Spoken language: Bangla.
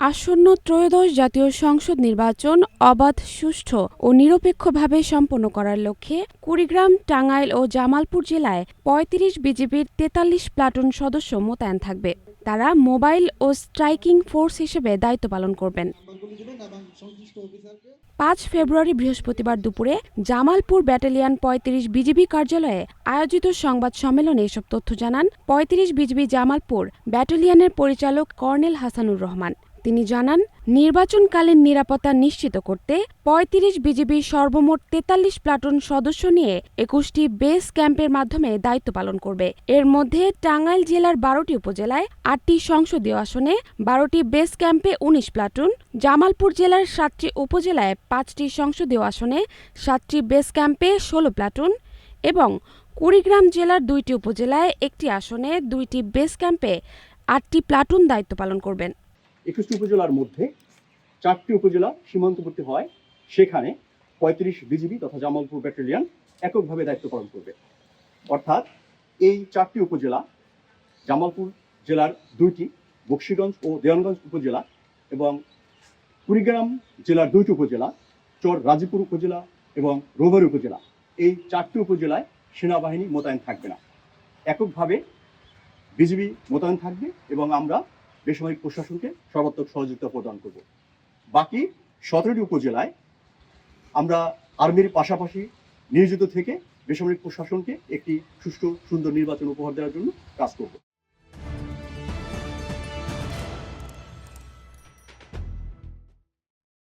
আসন্ন ত্রয়োদশ জাতীয় সংসদ নির্বাচন অবাধ, সুষ্ঠু ও নিরপেক্ষভাবে সম্পন্ন করার লক্ষ্যে কুড়িগ্রাম, টাঙ্গাইল ও জামালপুর জেলায় ৩৫ বিজিবির ৪৩ প্লাটুন সদস্য মোতায়েন থাকবে। তারা মোবাইল ও স্ট্রাইকিং ফোর্স হিসেবে দায়িত্ব পালন করবেন। ৫ ফেব্রুয়ারি বৃহস্পতিবার দুপুরে জামালপুর ব্যাটালিয়ন ৩৫ বিজিবি কার্যালয়ে আয়োজিত সংবাদ সম্মেলনে এসব তথ্য জানান ৩৫ বিজিবি জামালপুর ব্যাটালিয়নের পরিচালক কর্নেল হাসানুর রহমান। তিনি জানান, নির্বাচনকালীন নিরাপত্তা নিশ্চিত করতে ৩৫ বিজিবি সর্বমোট ৪৩ প্লাটুন সদস্য নিয়ে ২১টি বেস ক্যাম্পের মাধ্যমে দায়িত্ব পালন করবে। এর মধ্যে টাঙ্গাইল জেলার ১২টি উপজেলায় ৮টি সংসদীয় আসনে, ১২টি বেস ক্যাম্পে ১৯ প্লাটুন, জামালপুর জেলার ৭টি উপজেলায় ৫টি সংসদীয় আসনে, ৭টি বেস ক্যাম্পে ১৬ প্লাটুন এবং কুড়িগ্রাম জেলার ২টি উপজেলায় ১টি আসনে, ২টি বেস ক্যাম্পে ৮টি প্লাটুন দায়িত্ব পালন করবেন। ২১টি উপজেলার মধ্যে ৪টি উপজেলা সীমান্তবর্তী হয়, সেখানে ৩৫ বিজিবি তথা জামালপুর ব্যাটালিয়ন এককভাবে দায়িত্ব পালন করবে। অর্থাৎ এই 4টি উপজেলা জামালপুর জেলার 2টি, বকশীগঞ্জ ও দেওয়ানগঞ্জ উপজেলা এবং কুড়িগ্রাম জেলার 2টি উপজেলা, চর রাজীপুর উপজেলা এবং রৌমারী উপজেলা, এই 4টি উপজেলায় সেনাবাহিনী মোতায়েন থাকবে না, এককভাবে বিজিবি মোতায়েন থাকবে এবং আমরা বেসামরিক প্রশাসনকে সর্বাত্মক সহযোগিতা প্রদান করব। বাকি 17টি উপজেলায় আমরা আর্মির পাশাপাশি নিয়োজিত থেকে বেসামরিক প্রশাসনকে একটি সুষ্ঠু সুন্দর নির্বাচন উপহার দেওয়ার জন্য কাজ করব।